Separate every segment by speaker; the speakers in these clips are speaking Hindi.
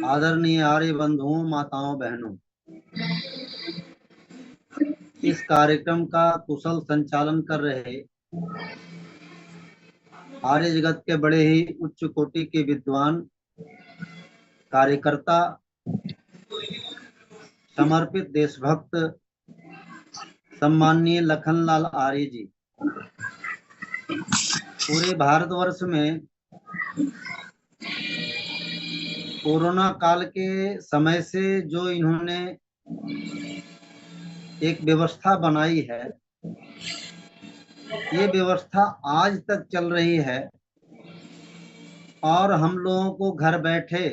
Speaker 1: आदरणीय आर्य बंधुओं, माताओं, बहनों, इस कार्यक्रम का कुशल संचालन कर रहे आर्य जगत के बड़े ही उच्च कोटि के विद्वान कार्यकर्ता, समर्पित देशभक्त सम्माननीय लखनलाल आर्य जी पूरे भारतवर्ष में कोरोना काल के समय से जो इन्होंने एक व्यवस्था बनाई है, ये व्यवस्था आज तक चल रही है और हम लोगों को घर बैठे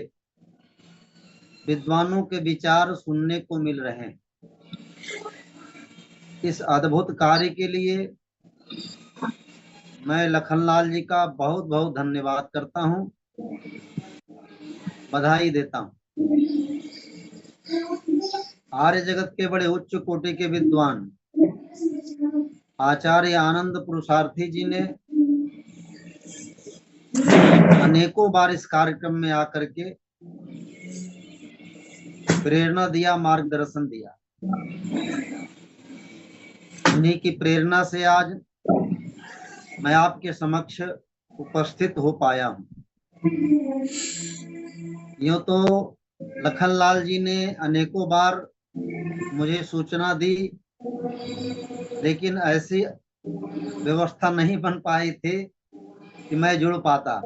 Speaker 1: विद्वानों के विचार सुनने को मिल रहे हैं। इस अद्भुत कार्य के लिए मैं लखनलाल जी का बहुत बहुत धन्यवाद करता हूं, बधाई देता हूं। आर्य जगत के बड़े उच्च कोटि के विद्वान आचार्य आनंद पुरुषार्थी जी ने अनेकों बार इस कार्यक्रम में आकर के प्रेरणा दिया, मार्गदर्शन दिया। उन्हीं की प्रेरणा से आज मैं आपके समक्ष उपस्थित हो पाया हूं। यूं तो लखनलाल जी ने अनेकों बार मुझे सूचना दी, लेकिन ऐसी व्यवस्था नहीं बन पाई थी कि मैं जुड़ पाता,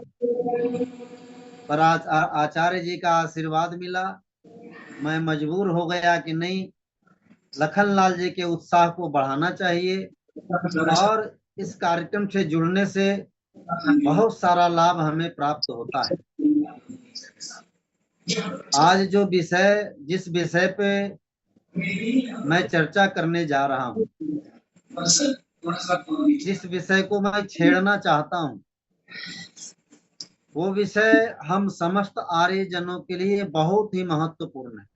Speaker 1: पर आज आचार्य जी का आशीर्वाद मिला। मैं मजबूर हो गया कि नहीं, लखनलाल जी के उत्साह को बढ़ाना चाहिए और इस कार्यक्रम से जुड़ने से बहुत सारा लाभ हमें प्राप्त होता है। आज जो विषय, जिस विषय पे मैं चर्चा करने जा रहा हूँ, जिस विषय को मैं छेड़ना चाहता हूँ, वो विषय हम समस्त आर्य जनों के लिए बहुत ही महत्वपूर्ण है।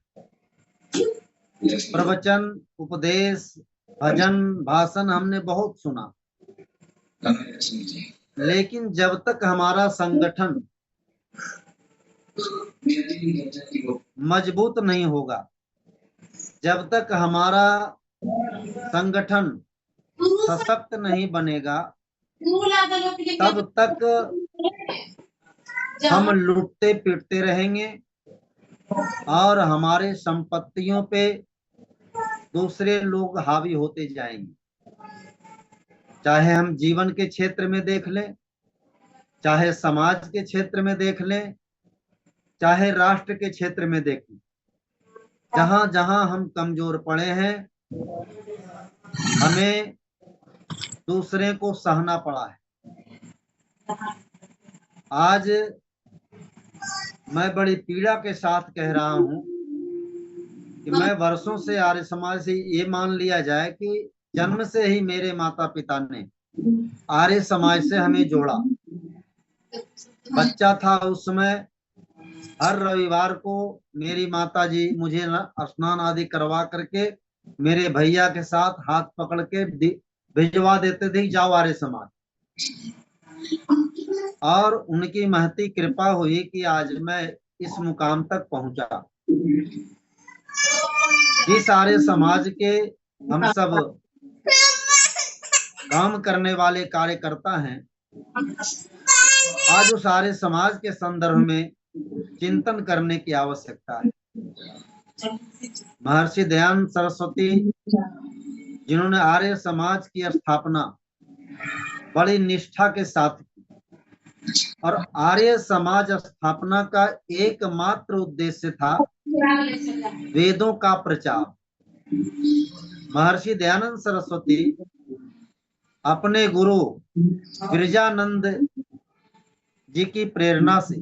Speaker 1: प्रवचन, उपदेश, भजन, भाषण हमने बहुत सुना, लेकिन जब तक हमारा संगठन मजबूत नहीं होगा, जब तक हमारा संगठन सशक्त नहीं बनेगा, तब तक हम लूटते पीटते रहेंगे और हमारे संपत्तियों पे दूसरे लोग हावी होते जाएंगे। चाहे हम जीवन के क्षेत्र में देख लें, चाहे समाज के क्षेत्र में देख लें, चाहे राष्ट्र के क्षेत्र में देख लें, जहां जहां हम कमजोर पड़े हैं, हमें दूसरे को सहना पड़ा है। आज मैं बड़ी पीड़ा के साथ कह रहा हूं कि मैं वर्षों से आर्य समाज से ये मान लिया जाए कि जन्म से ही मेरे माता पिता ने आर्य समाज से हमें जोड़ा। बच्चा था उस समय, हर रविवार को मेरी माता जी मुझे स्नान आदि करवा करके मेरे भैया के साथ हाथ पकड़ के भिजवा देते थे, जाओ आर्य समाज। और उनकी महती कृपा हुई कि आज मैं इस मुकाम तक पहुंचा। जिस आर्य समाज के हम सब काम करने वाले कार्यकर्ता हैं, आज उस आर्य समाज के संदर्भ में चिंतन करने की आवश्यकता है। महर्षि दयानंद सरस्वती, जिन्होंने आर्य समाज की स्थापना बड़ी निष्ठा के साथ की, और आर्य समाज स्थापना का एकमात्र उद्देश्य था वेदों का प्रचार। महर्षि दयानंद सरस्वती अपने गुरु बिरजानंद जी की प्रेरणा से,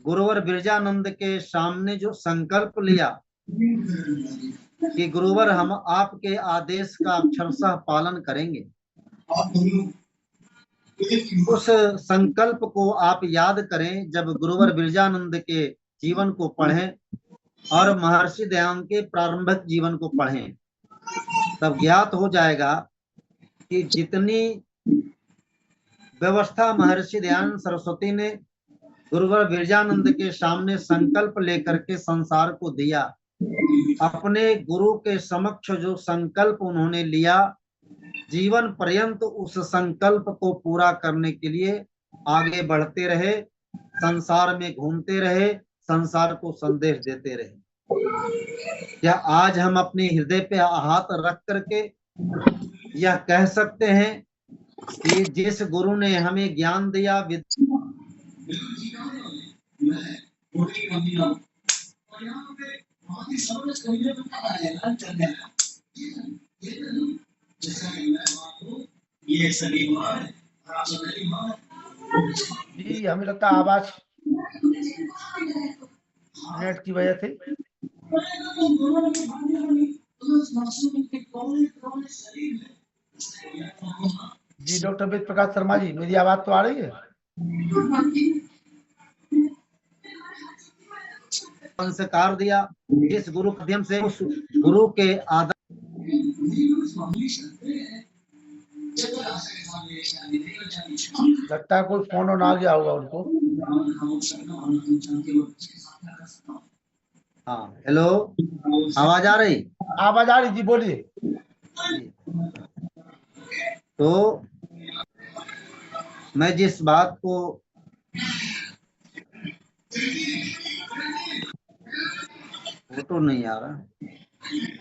Speaker 1: गुरुवर बिरजानंद के सामने जो संकल्प लिया कि गुरुवर हम आपके आदेश का अक्षरशः पालन करेंगे, उस संकल्प को आप याद करें। जब गुरुवर बिरजानंद के जीवन को पढ़ें और महर्षि दयानंद के प्रारंभिक जीवन को पढ़ें, तब ज्ञात हो जाएगा कि व्यवस्था महर्षि दयानंद सरस्वती ने गुरुवर बिरजानंद के सामने संकल्प लेकर के संसार को दिया। अपने गुरु के समक्ष जो संकल्प उन्होंने लिया, जीवन पर्यंत उस संकल्प को पूरा करने के लिए आगे बढ़ते रहे, संसार में घूमते रहे, संसार को संदेश देते रहे। क्या आज हम अपने हृदय पे हाथ रख करके यह कह सकते हैं कि जिस गुरु ने हमें ज्ञान दिया,
Speaker 2: जी हमें लगता है आवाज नेट की वजह से। जी डॉक्टर वेद प्रकाश शर्मा जी, मेरी आवाज तो आ रही है?
Speaker 1: संस्कार दिया, जिस गुरु के माध्यम से उस गुरु के आदर
Speaker 2: लगता है कोई फोन ऑन आ गया होगा उनको।
Speaker 1: हाँ, हेलो, आवाज आ रही?
Speaker 2: आवाज आ रही जी, बोलिए।
Speaker 1: तो मैं जिस बात को फोटो नहीं आ रहा,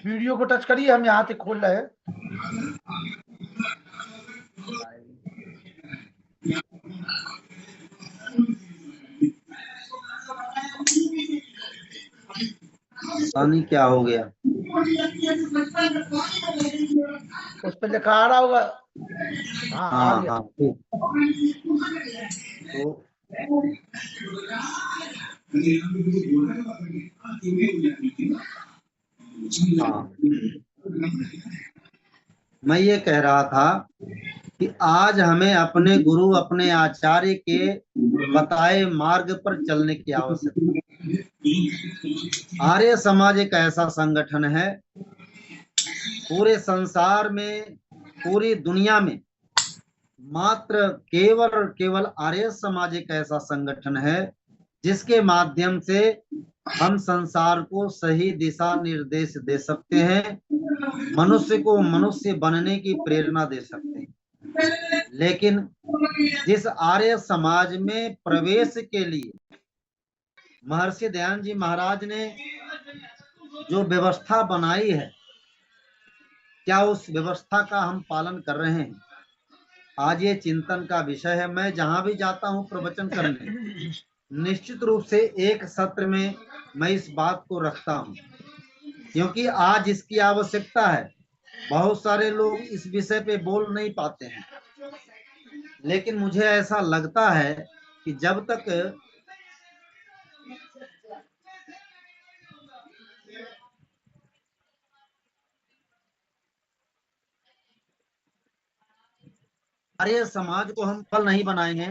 Speaker 2: वीडियो को टच करिए, हम यहाँ से खोल रहे हैं।
Speaker 1: पानी क्या हो गया?
Speaker 2: उस पर लिखा आ रहा होगा। हाँ आ
Speaker 1: हाँ
Speaker 2: गया।
Speaker 1: हाँ, ठीक। तो हाँ, मैं ये कह रहा था कि आज हमें अपने गुरु, अपने आचार्य के बताए मार्ग पर चलने की आवश्यकता है। आर्य समाज एक ऐसा संगठन है, पूरे संसार में, पूरी दुनिया में मात्र केवल आर्य समाज एक ऐसा संगठन है जिसके माध्यम से हम संसार को सही दिशा निर्देश दे सकते हैं, मनुष्य को मनुष्य बनने की प्रेरणा दे सकते हैं। लेकिन जिस आर्य समाज में प्रवेश के लिए महर्षि दयानंद जी महाराज ने जो व्यवस्था बनाई है, क्या उस व्यवस्था का हम पालन कर रहे हैं? आज ये चिंतन का विषय है। मैं जहां भी जाता हूं प्रवचन करने, निश्चित रूप से एक सत्र में मैं इस बात को रखता हूं, क्योंकि आज इसकी आवश्यकता है। बहुत सारे लोग इस विषय पे बोल नहीं पाते हैं, लेकिन मुझे ऐसा लगता है कि जब तक आर्य समाज को हम फल नहीं बनाएंगे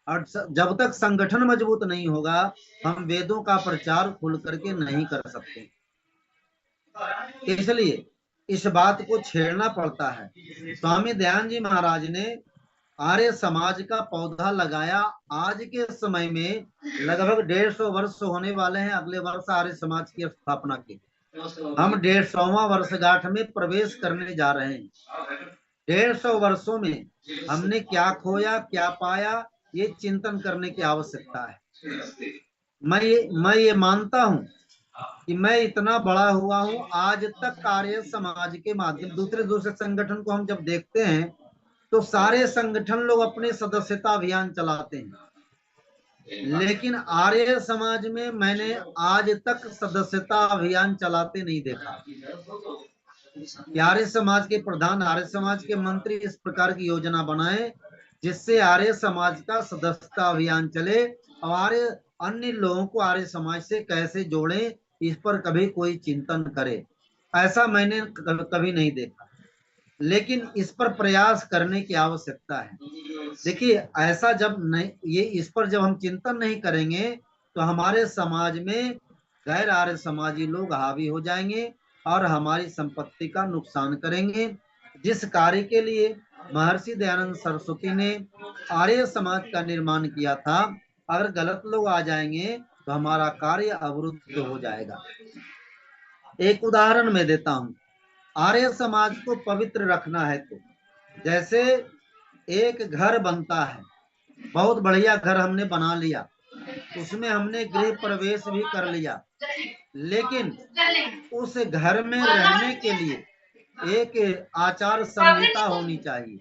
Speaker 1: और जब तक संगठन मजबूत नहीं होगा, हम वेदों का प्रचार खुल करके नहीं कर सकते। इसलिए इस बात को छेड़ना पड़ता है। स्वामी दयानंद जी महाराज ने आर्य समाज का पौधा लगाया। आज के समय में लगभग 150 वर्ष होने वाले हैं, अगले वर्ष आर्य समाज की स्थापना के। हम 150वां वर्षगांठ में प्रवेश करने जा रहे हैं। 150 वर्षों में हमने क्या खोया, क्या पाया, ये चिंतन करने की आवश्यकता है। मैं ये मानता हूं कि मैं इतना बड़ा हुआ हूं, आज तक आर्य समाज के माध्यम, दूसरे संगठन को हम जब देखते हैं तो सारे संगठन लोग अपने सदस्यता अभियान चलाते हैं, लेकिन आर्य समाज में मैंने आज तक सदस्यता अभियान चलाते नहीं देखा। आर्य समाज के प्रधान, आर्य समाज के मंत्री इस प्रकार की योजना बनाए जिससे आर्य समाज का सदस्यता अभियान चले और अन्य लोगों को आर्य समाज से कैसे जोड़े, इस पर कभी कोई चिंतन करे, ऐसा मैंने कभी नहीं देखा। लेकिन इस पर प्रयास करने की आवश्यकता है। देखिए, ऐसा जब नहीं, ये इस पर जब हम चिंतन नहीं करेंगे तो हमारे समाज में गैर आर्य समाजी लोग हावी हो जाएंगे और हमारी संपत्ति का नुकसान करेंगे। जिस कार्य के लिए महर्षि दयानंद सरस्वती ने आर्य समाज का निर्माण किया था। अगर गलत लोग आ जाएंगे तो हमारा कार्य अवरुद्ध हो जाएगा। एक उदाहरण मैं देता हूँ। आर्य समाज को पवित्र रखना है तो जैसे एक घर बनता है, बहुत बढ़िया घर हमने बना लिया, उसमें हमने गृह प्रवेश भी कर लिया, लेकिन उस घर में रहने के लिए एक आचार संहिता होनी चाहिए।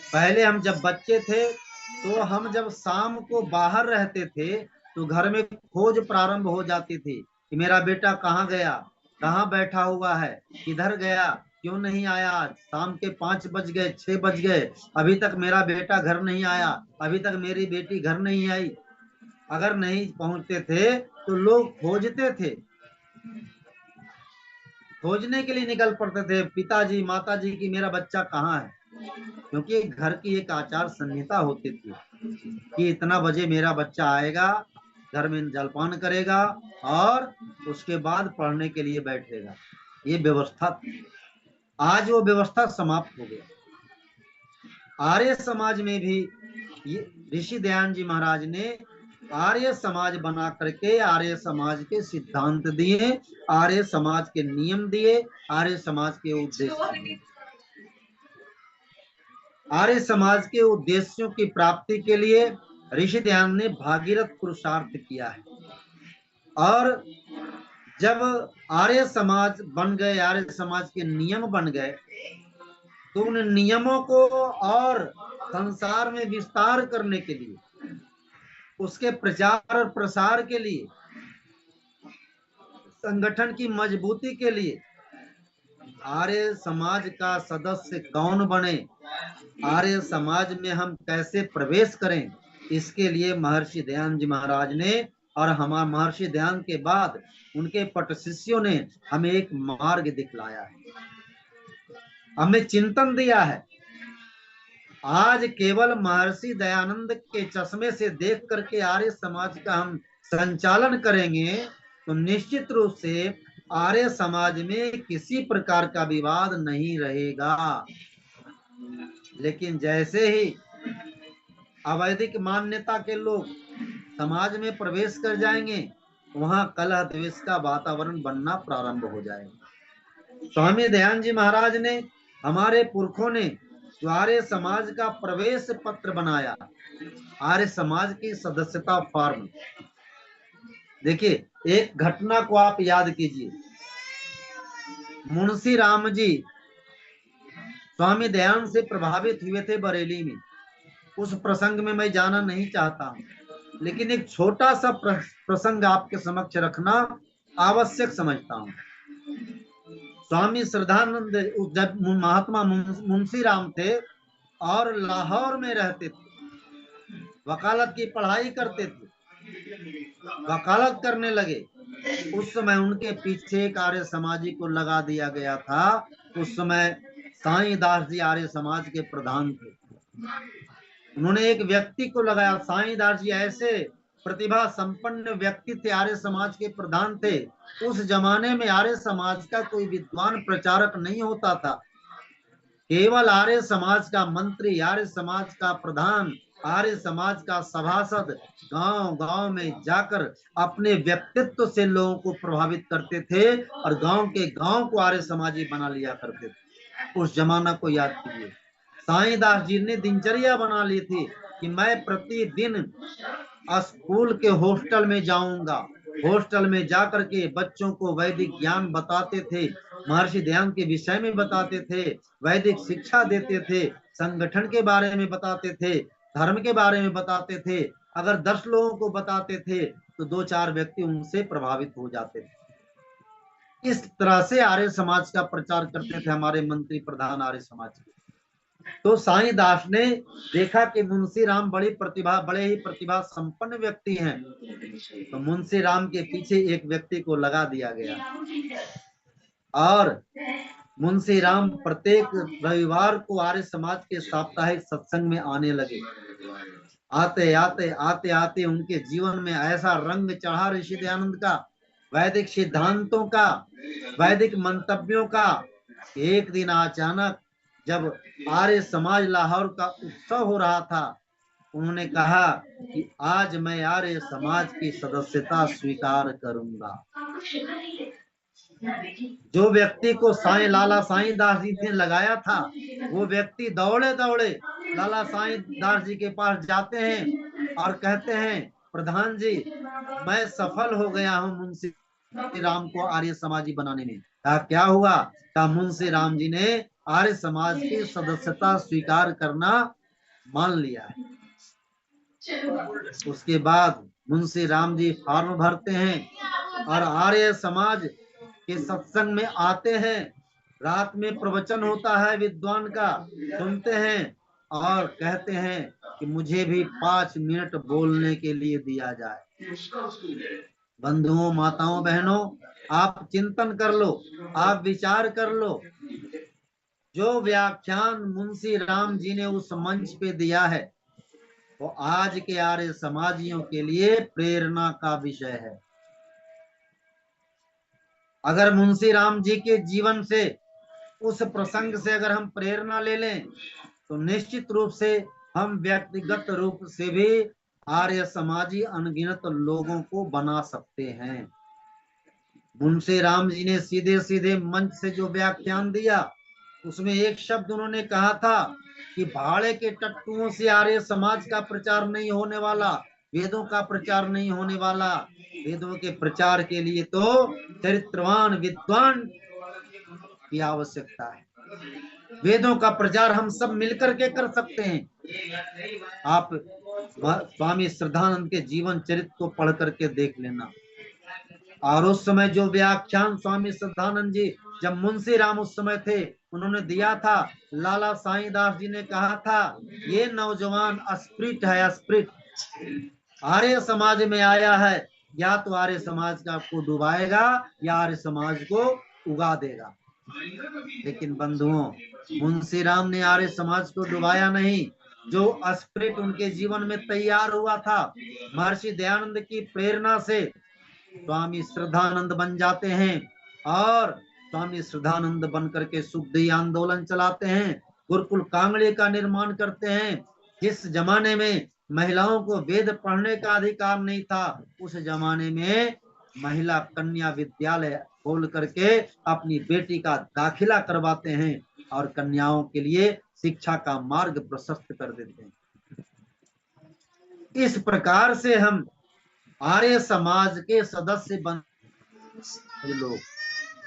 Speaker 1: पहले हम जब बच्चे थे तो हम जब शाम को बाहर रहते थे तो घर में खोज प्रारंभ हो जाती थी कि मेरा बेटा कहाँ गया, कहाँ बैठा हुआ है, किधर गया, क्यों नहीं आया, आज शाम के 5 बज गए, 6 बज गए, अभी तक मेरा बेटा घर नहीं आया, अभी तक मेरी बेटी घर नहीं आई। अगर नहीं पहुंचते थे तो लोग खोजते थे, खोजने के लिए निकल पड़ते थे, पिताजी माताजी की मेरा बच्चा कहाँ है, क्योंकि घर की एक आचार संहिता होती थी कि इतना बजे मेरा बच्चा आएगा, घर में जलपान करेगा और उसके बाद पढ़ने के लिए बैठेगा। ये व्यवस्था थी। आज वो व्यवस्था समाप्त हो गया। आर्य समाज में भी ऋषि दयानंद जी महाराज ने आर्य समाज बना करके आर्य समाज के सिद्धांत दिए, आर्य समाज के नियम दिए, आर्य समाज के उद्देश्य, आर्य समाज के उद्देश्यों की प्राप्ति के लिए ऋषि दयानंद ने भागीरथ पुरुषार्थ किया है। और जब आर्य समाज बन गए, आर्य समाज के नियम बन गए, तो उन नियमों को और संसार में विस्तार करने के लिए, उसके प्रचार और प्रसार के लिए, संगठन की मजबूती के लिए आर्य समाज का सदस्य कौन बने, आर्य समाज में हम कैसे प्रवेश करें, इसके लिए महर्षि दयानंद जी महाराज ने और हमारे महर्षि दयानंद के बाद उनके पट शिष्यों ने हमें एक मार्ग दिखलाया है, हमें चिंतन दिया है। आज केवल महर्षि दयानंद के चश्मे से देख करके आर्य समाज का हम संचालन करेंगे तो निश्चित रूप से आर्य समाज में किसी प्रकार का विवाद नहीं रहेगा। लेकिन जैसे ही अवैदिक मान्यता के लोग समाज में प्रवेश कर जाएंगे, वहां कलह द्वेष का वातावरण बनना प्रारंभ हो जाएगा। स्वामी दयानंद जी महाराज ने, हमारे पुरखों ने जो आर्य समाज का प्रवेश पत्र बनाया, आर्य समाज की सदस्यता फॉर्म, देखिए एक घटना को आप याद कीजिए। मुंशी राम जी स्वामी दयानंद से प्रभावित हुए थे बरेली में। उस प्रसंग में मैं जाना नहीं चाहता हूं, लेकिन एक छोटा सा प्रसंग आपके समक्ष रखना आवश्यक समझता हूं। स्वामी श्रद्धानंद जब महात्मा मुंशी राम थे और लाहौर में रहते थे, वकालत की पढ़ाई करते थे, वकालत करने लगे, उस समय उनके पीछे एक आर्य समाजी को लगा दिया गया था। उस समय साईं दास जी आर्य समाज के प्रधान थे। उन्होंने एक व्यक्ति को लगाया। साईं दास जी ऐसे प्रतिभा संपन्न व्यक्ति थे, आर्य समाज के प्रधान थे। उस जमाने में आर्य समाज का कोई विद्वान प्रचारक नहीं होता था, केवल आर्य समाज का मंत्री, आर्य समाज का प्रधान, आर्य समाज का सभासद गांव गांव में जाकर अपने व्यक्तित्व से लोगों को प्रभावित करते थे और गांव के गांव को आर्य समाजी बना लिया करते थे। उस जमाना को याद कीजिए। साईं दास जी ने दिनचर्या बना ली थी कि मैं प्रतिदिन स्कूल के हॉस्टल में जाऊंगा, हॉस्टल में जाकर के बच्चों को वैदिक ज्ञान बताते थे, महर्षि दयानंद के विषय में बताते थे, वैदिक शिक्षा देते थे, संगठन के बारे में बताते थे, धर्म के बारे में बताते थे। अगर 10 लोगों को बताते थे तो 2-4 व्यक्ति उनसे प्रभावित हो जाते थे। इस तरह से आर्य समाज का प्रचार करते थे हमारे मंत्री प्रधान आर्य समाज के। तो साईं दास ने देखा कि मुंशी राम बड़े ही प्रतिभा संपन्न व्यक्ति हैं, तो मुंशी राम के पीछे एक व्यक्ति को लगा दिया गया और मुंशी राम प्रत्येक रविवार को आर्य समाज के साप्ताहिक सत्संग में आने लगे। आते आते उनके जीवन में ऐसा रंग चढ़ा ऋषि दयानंद का, वैदिक सिद्धांतों का, वैदिक मंतव्यों का। एक दिन अचानक जब आर्य समाज लाहौर का उत्सव हो रहा था, उन्होंने कहा कि आज मैं आर्य समाज की सदस्यता स्वीकार करूंगा। जो व्यक्ति को साईं लाला साईं दास जी ने लगाया था, वो व्यक्ति दौड़े दौड़े लाला साईं दास जी के पास जाते हैं और कहते हैं, प्रधान जी, मैं सफल हो गया हूँ मुंशी राम को आर्य समाजी बनाने में। कहा क्या हुआ? कहा मुंशी राम जी ने आर्य समाज की सदस्यता स्वीकार करना मान लिया है। उसके बाद मुंशी राम जी फॉर्म भरते हैं और आर्य समाज के सत्संग में आते हैं। रात में प्रवचन होता है विद्वान का, सुनते हैं और कहते हैं कि मुझे भी 5 मिनट बोलने के लिए दिया जाए। बंधुओं, माताओं, बहनों, आप चिंतन कर लो, आप विचार कर लो। जो व्याख्यान मुंशी राम जी ने उस मंच पे दिया है, वो आज के आर्य समाजियों के लिए प्रेरणा का विषय है। अगर मुंशी राम जी के जीवन से, उस प्रसंग से अगर हम प्रेरणा ले लें, तो निश्चित रूप से हम व्यक्तिगत रूप से भी आर्य समाजी अनगिनत लोगों को बना सकते हैं। मुंशी राम जी ने सीधे सीधे मंच से जो व्याख्यान दिया, उसमें एक शब्द उन्होंने कहा था कि भाड़े के टट्टुओं से आर्य समाज का प्रचार नहीं होने वाला, वेदों का प्रचार नहीं होने वाला। वेदों के प्रचार के लिए तो चरित्रवान विद्वान की आवश्यकता है। वेदों का प्रचार हम सब मिलकर के कर सकते हैं। आप स्वामी श्रद्धानंद के जीवन चरित्र को पढ़ करके देख लेना। और उस समय जो व्याख्यान स्वामी श्रद्धानंद जी, जब मुंशी राम उस समय थे, उन्होंने दिया था, लाला साईं दास जी ने कहा था, ये नौजवान अस्प्रिट है, अस्प्रिट, आर्य समाज में आया है, या तो आर्य समाज का को डुबाएगा या आर्य समाज को उगा देगा। लेकिन बंधुओं, मुंशी राम ने आर्य समाज को डुबाया नहीं। जो अस्प्रिट उनके जीवन में तैयार हुआ था, महर्षि दयानंद की प्रेरणा से स्वामी श्रद्धानंद बन जाते हैं और स्वामी श्रद्धानंद बन करके सुखदेही आंदोलन चलाते हैं, गुरुकुल कांगड़े का निर्माण करते हैं। जिस जमाने में महिलाओं को वेद पढ़ने का अधिकार नहीं था, उस जमाने में महिला कन्या विद्यालय खोल करके अपनी बेटी का दाखिला करवाते हैं और कन्याओं के लिए शिक्षा का मार्ग प्रशस्त कर देते हैं। इस प्रकार से हम आर्य समाज के सदस्य बन लोग,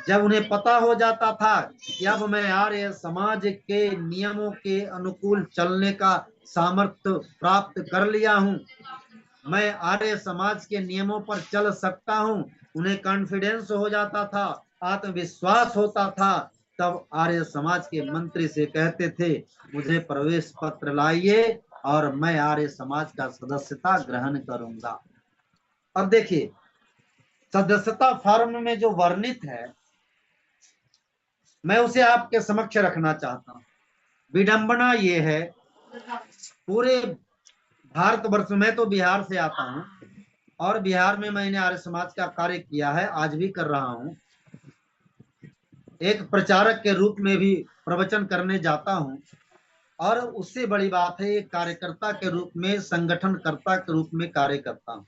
Speaker 1: जब उन्हें पता हो जाता था कि अब मैं आर्य समाज के नियमों के अनुकूल चलने का सामर्थ्य प्राप्त कर लिया हूं, मैं आर्य समाज के नियमों पर चल सकता हूं, उन्हें कॉन्फिडेंस हो जाता था, आत्मविश्वास होता था, तब आर्य समाज के मंत्री से कहते थे, मुझे प्रवेश पत्र लाइए और मैं आर्य समाज का सदस्यता ग्रहण करूंगा। अब देखिए, सदस्यता फॉर्म में जो वर्णित है, मैं उसे आपके समक्ष रखना चाहता हूं। विडंबना ये है, पूरे भारतवर्ष में, तो बिहार से आता हूं और बिहार में मैंने आर्य समाज का कार्य किया है, आज भी कर रहा हूं। एक प्रचारक के रूप में भी प्रवचन करने जाता हूं और उससे बड़ी बात है, एक कार्यकर्ता के रूप में, संगठनकर्ता के रूप में कार्य करता हूं।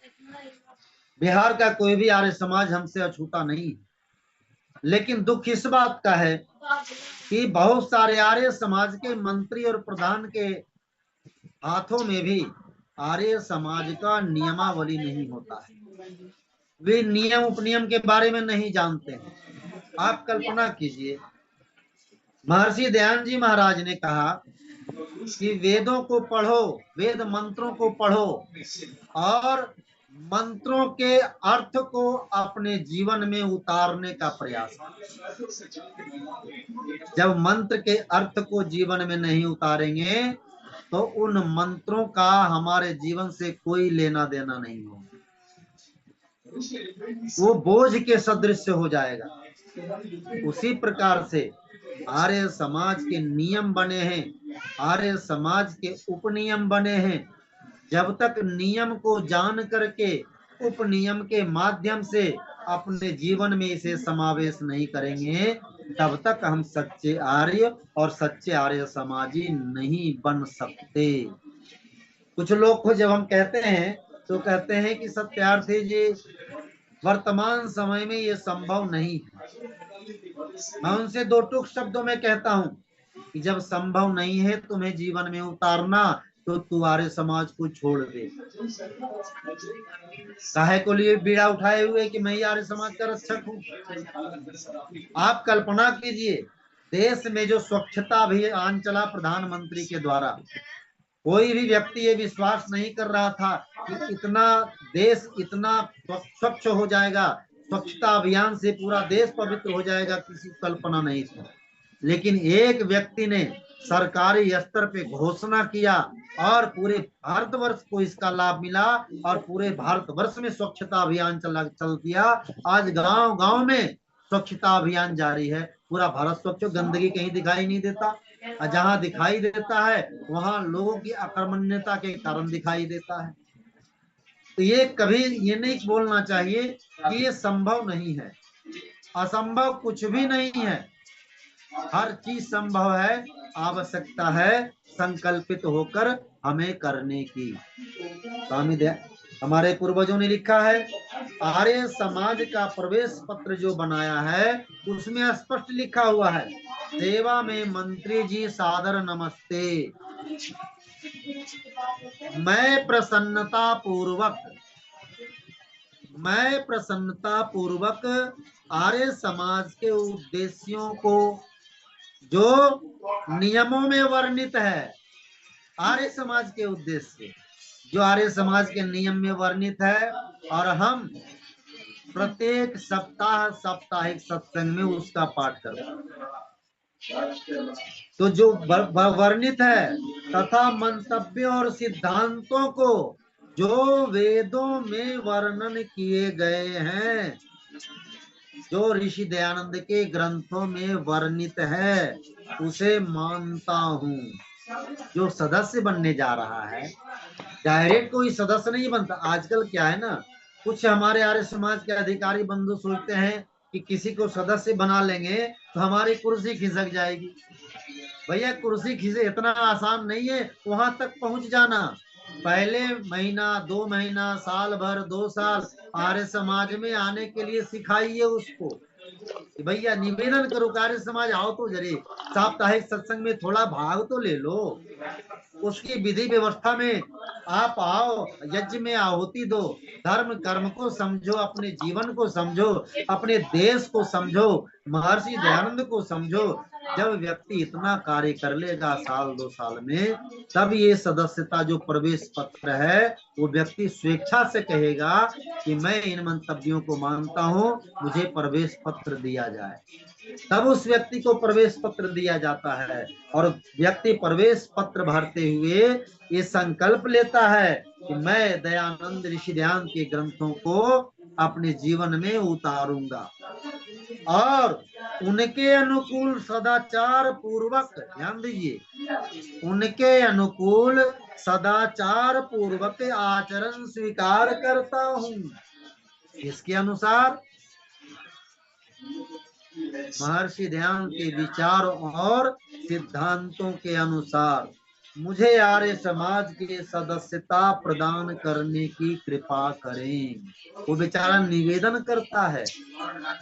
Speaker 1: बिहार का कोई भी आर्य समाज हमसे अछूता नहीं, लेकिन दुख इस बात का है कि बहुत सारे आर्य समाज के मंत्री और प्रधान के हाथों में भी आर्य समाज का नियमावली नहीं होता है। वे नियम उपनियम के बारे में नहीं जानते हैं। आप कल्पना कीजिए, महर्षि दयानंद जी महाराज ने कहा कि वेदों को पढ़ो, वेद मंत्रों को पढ़ो और मंत्रों के अर्थ को अपने जीवन में उतारने का प्रयास करो। जब मंत्र के अर्थ को जीवन में नहीं उतारेंगे तो उन मंत्रों का हमारे जीवन से कोई लेना देना नहीं होगा, वो बोझ के सदृश हो जाएगा। उसी प्रकार से आर्य समाज के नियम बने हैं, आर्य समाज के उपनियम बने हैं। जब तक नियम को जान करके उपनियम के माध्यम से अपने जीवन में इसे समावेश नहीं करेंगे, तब तक हम सच्चे आर्य और सच्चे आर्य समाजी नहीं बन सकते। कुछ लोग को जब हम कहते हैं तो कहते हैं कि सत्यार्थी जी वर्तमान समय में ये संभव नहीं है। मैं उनसे दो टूक शब्दों में कहता हूं कि जब संभव नहीं है तुम्हें जीवन में उतारना तो तू आर्य समाज को छोड़ दे। काहे को लिए बीड़ा उठाए हुए कि मैं आर्य समाज का रक्षक हूं। आप कल्पना कीजिए, देश में जो स्वच्छता अभियान चला प्रधानमंत्री के द्वारा, कोई भी व्यक्ति ये विश्वास नहीं कर रहा था कि इतना देश इतना स्वच्छ हो जाएगा, स्वच्छता अभियान से पूरा देश पवित्र हो जाएगा, किसी को कल्पना नहीं थी। लेकिन एक व्यक्ति ने सरकारी स्तर पे घोषणा किया और पूरे भारतवर्ष को इसका लाभ मिला और पूरे भारतवर्ष में स्वच्छता अभियान चल दिया। आज गांव गांव में स्वच्छता अभियान जारी है। पूरा भारत स्वच्छ, गंदगी कहीं दिखाई नहीं देता, और जहां दिखाई देता है वहां लोगों की अकर्मण्यता के कारण दिखाई देता है। तो ये कभी ये नहीं बोलना चाहिए कि ये संभव नहीं है। असंभव कुछ भी नहीं है, हर चीज संभव है। आवश्यकता है संकल्पित होकर हमें करने की। स्वामी हमारे पूर्वजों ने लिखा है, आर्य समाज का प्रवेश पत्र जो बनाया है उसमें स्पष्ट लिखा हुआ है, सेवा में मंत्री जी सादर नमस्ते। मैं प्रसन्नता पूर्वक आर्य समाज के उद्देश्यों को जो नियमों में वर्णित है, आर्य समाज के उद्देश्य जो आर्य समाज के नियम में वर्णित है, और हम प्रत्येक सप्ताह साप्ताहिक सत्संग में उसका पाठ करते हैं। तो जो वर्णित है तथा मंतव्यों और सिद्धांतों को जो वेदों में वर्णन किए गए हैं, जो ऋषि दयानंद के ग्रंथों में वर्णित है, उसे मानता हूँ। जो सदस्य बनने जा रहा है, डायरेक्ट कोई सदस्य नहीं बनता। आजकल क्या है ना, कुछ हमारे आर्य समाज के अधिकारी बंधु सोचते हैं कि किसी को सदस्य बना लेंगे तो हमारी कुर्सी खिसक जाएगी। भैया कुर्सी खिसे इतना आसान नहीं है वहां तक पहुंच जाना। पहले महीना, 2 महीना, साल भर, 2 साल आर्य समाज में आने के लिए सिखाइए उसको। भैया निवेदन करो, आर्य समाज आओ तो जरे साप्ताहिक सत्संग में थोड़ा भाग तो ले लो। उसकी विधि व्यवस्था में आप आओ, यज्ञ में आहुति दो, धर्म कर्म को समझो, अपने जीवन को समझो, अपने देश को समझो, महर्षि दयानंद को समझो। जब व्यक्ति इतना कार्य कर लेगा साल 2 साल में, तब ये सदस्यता जो प्रवेश पत्र है वो व्यक्ति स्वेच्छा से कहेगा कि मैं इन मंतव्यों को मानता हूँ, मुझे प्रवेश पत्र दिया जाए। तब उस व्यक्ति को प्रवेश पत्र दिया जाता है और व्यक्ति प्रवेश पत्र भरते हुए ये संकल्प लेता है कि मैं दयानंद ऋषि दयानंद के ग्रंथों को अपने जीवन में उतारूंगा और उनके अनुकूल सदाचार पूर्वक, ध्यान दीजिए, उनके अनुकूल सदाचार पूर्वक आचरण स्वीकार करता हूँ। इसके अनुसार महर्षि दयानंद के विचारों और सिद्धांतों के अनुसार मुझे आर्य समाज के सदस्यता प्रदान करने की कृपा करें। वो बेचारा निवेदन करता है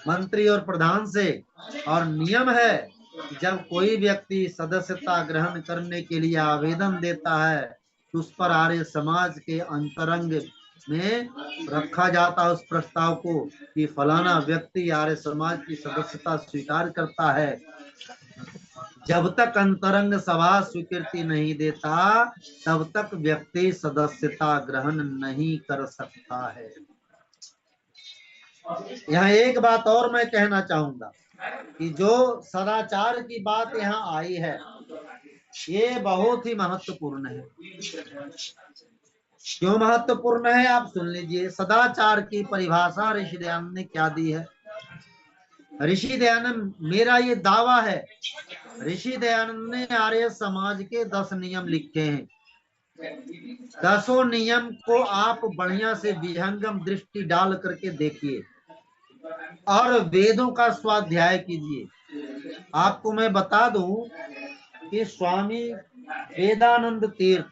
Speaker 1: मंत्री और प्रधान से, और नियम है जब कोई व्यक्ति सदस्यता ग्रहण करने के लिए आवेदन देता है तो उस पर आर्य समाज के अंतरंग में रखा जाता उस प्रस्ताव को कि फलाना व्यक्ति आर्य समाज की सदस्यता स्वीकार करता है। जब तक अंतरंग सभा स्वीकृति नहीं देता तब तक व्यक्ति सदस्यता ग्रहण नहीं कर सकता है। यहाँ एक बात और मैं कहना चाहूंगा कि जो सदाचार की बात यहाँ आई है ये बहुत ही महत्वपूर्ण है। क्यों महत्वपूर्ण है आप सुन लीजिए। सदाचार की परिभाषा ऋषि दयानंद ने क्या दी है। ऋषि दयानंद, मेरा ये दावा है, ऋषि दयानंद ने आर्य समाज के 10 नियम लिखे हैं। 10 नियम को आप बढ़िया से विहंगम दृष्टि डाल करके देखिए। और वेदों का स्वाध्याय कीजिए। आपको मैं बता दूं कि स्वामी वेदानंद तीर्थ,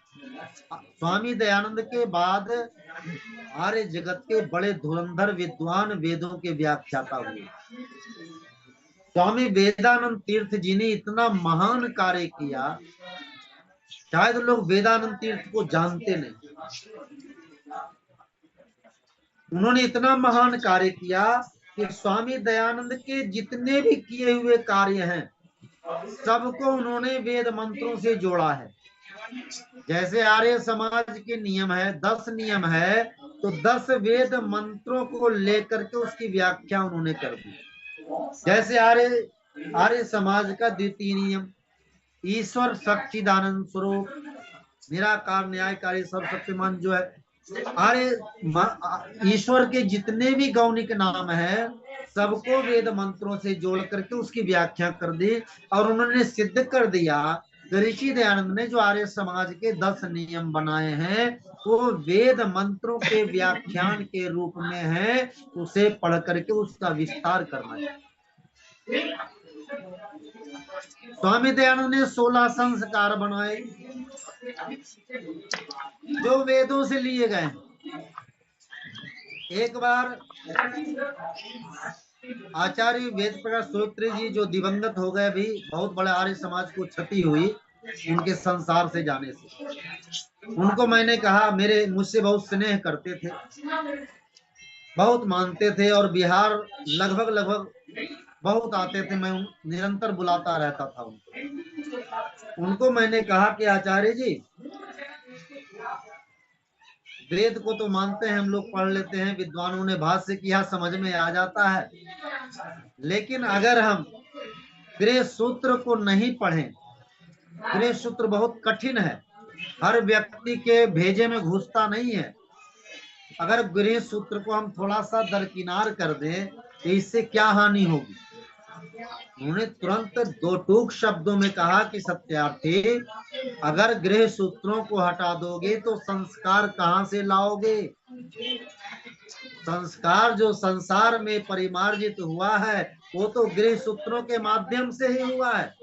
Speaker 1: स्वामी दयानंद के बाद आर्य जगत के बड़े धुरंधर विद्वान वेदों के व्याख्याता हुए। स्वामी वेदानंद तीर्थ जी ने इतना महान कार्य किया, शायद लोग वेदानंद तीर्थ को जानते नहीं। उन्होंने इतना महान कार्य किया कि स्वामी दयानंद के जितने भी किए हुए कार्य हैं सबको उन्होंने वेद मंत्रों से जोड़ा है। जैसे आर्य समाज के नियम है, 10 नियम है, तो 10 वेद मंत्रों को लेकर के उसकी व्याख्या उन्होंने कर दी। जैसे आर्य समाज का द्वितीय नियम, ईश्वर सच्चिदानंद स्वरूप निराकार न्यायकारी सर्वशक्तिमान जो है, आर्य ईश्वर के जितने भी गौणिक नाम है सबको वेद मंत्रों से जोड़ करके उसकी व्याख्या कर दी। और उन्होंने सिद्ध कर दिया, ऋषि दयानंद ने जो आर्य समाज के 10 नियम बनाए हैं वो वेद मंत्रों के व्याख्यान के रूप में है, उसे पढ़ करके उसका विस्तार करना है। स्वामी दयानंद ने 16 संस्कार बनाए जो वेदों से लिए गए। एक बार आचार्य वेद प्रकाश श्रोत्री जी जो दिवंगत हो गए, भी बहुत बड़े आर्य समाज को क्षति हुई उनके संसार से जाने से। उनको मैंने कहा, मेरे मुझसे बहुत स्नेह करते थे, बहुत मानते थे और बिहार लगभग बहुत आते थे, मैं निरंतर बुलाता रहता था उनको मैंने कहा कि आचार्य जी, वेद को तो मानते हैं हम लोग, पढ़ लेते हैं, विद्वानों ने भाष्य किया, समझ में आ जाता है, लेकिन अगर हम गृह सूत्र को नहीं पढ़ें, गृह सूत्र बहुत कठिन है, हर व्यक्ति के भेजे में घुसता नहीं है। अगर गृह सूत्र को हम थोड़ा सा दरकिनार कर दें तो इससे क्या हानि होगी। उन्होंने तुरंत 2 टूक शब्दों में कहा कि सत्यार्थी, अगर गृह सूत्रों को हटा दोगे तो संस्कार कहां से लाओगे। संस्कार जो संसार में परिमार्जित हुआ है वो तो गृह सूत्रों के माध्यम से ही हुआ है,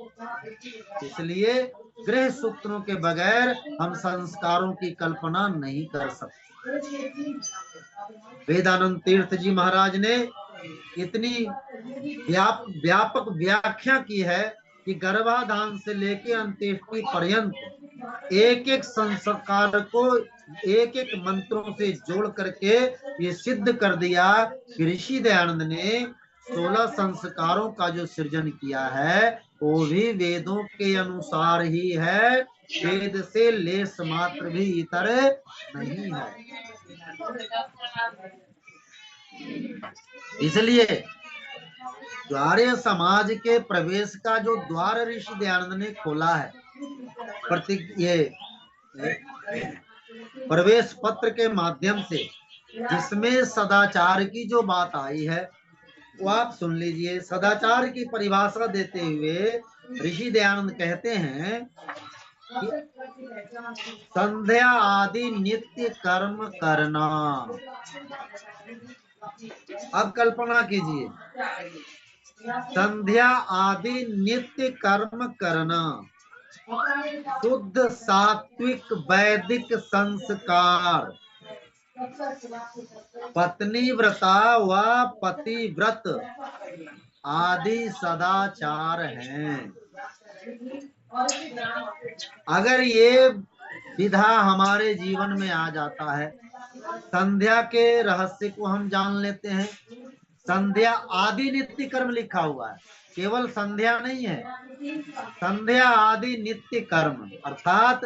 Speaker 1: इसलिए गृह सूत्रों के बगैर हम संस्कारों की कल्पना नहीं कर सकते। वेदानंद तीर्थ जी महाराज ने इतनी व्यापक व्याख्या की है कि गर्भाधान से लेकर अंत्येष्टि पर्यंत एक एक संस्कार को एक एक मंत्रों से जोड़ करके ये सिद्ध कर दिया कि ऋषि दयानंद ने 16 संस्कारों का जो सृजन किया है वो भी वेदों के अनुसार ही है, वेद से लेस मात्र भी इतर नहीं है। इसलिए आर्य समाज के प्रवेश का जो द्वार ऋषि दयानंद ने खोला है, ये प्रवेश पत्र के माध्यम से, जिसमें सदाचार की जो बात आई है वो आप सुन लीजिए। सदाचार की परिभाषा देते हुए ऋषि दयानंद कहते हैं कि संध्या आदि नित्य कर्म करना। अब कल्पना कीजिए, संध्या आदि नित्य कर्म करना, शुद्ध सात्विक वैदिक संस्कार, पत्नी व्रता व पतिव्रत आदि सदाचार हैं। अगर ये विधा हमारे जीवन में आ जाता है, संध्या के रहस्य को हम जान लेते हैं। संध्या आदि नित्य कर्म लिखा हुआ है, केवल संध्या नहीं है, संध्या आदि नित्य कर्म अर्थात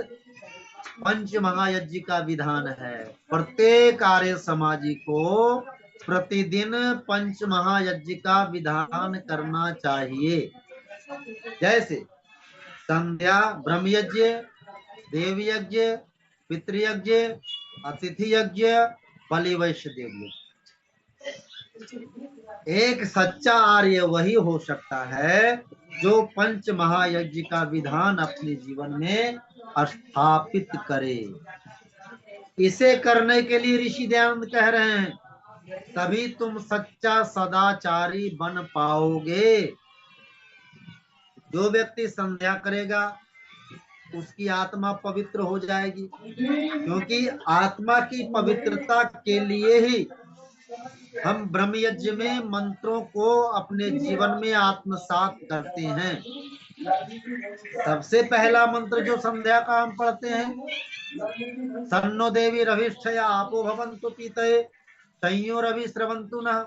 Speaker 1: पंच महायज्ञ का विधान है। प्रत्येक आर्य समाजी को प्रतिदिन पंच महायज्ञ का विधान करना चाहिए। जैसे संध्या, ब्रह्मयज्ञ, देव यज्ञ, पितृयज्ञ, अतिथि यज्ञ, बलि वैश्य देव। एक सच्चा आर्य वही हो सकता है जो पंच महायज्ञ का विधान अपने जीवन में स्थापित करे। इसे करने के लिए ऋषि दयानंद कह रहे हैं तभी तुम सच्चा सदाचारी बन पाओगे। जो व्यक्ति संध्या करेगा उसकी आत्मा पवित्र हो जाएगी, क्योंकि आत्मा की पवित्रता के लिए ही हम ब्रह्म यज्ञ में मंत्रों को अपने जीवन में आत्मसात करते हैं। सबसे पहला मंत्र जो संध्या का हम पढ़ते हैं, सन्नो देवी रविष्ठया आपो भवन्तु पीतये तयो रवि स्रवंतु न।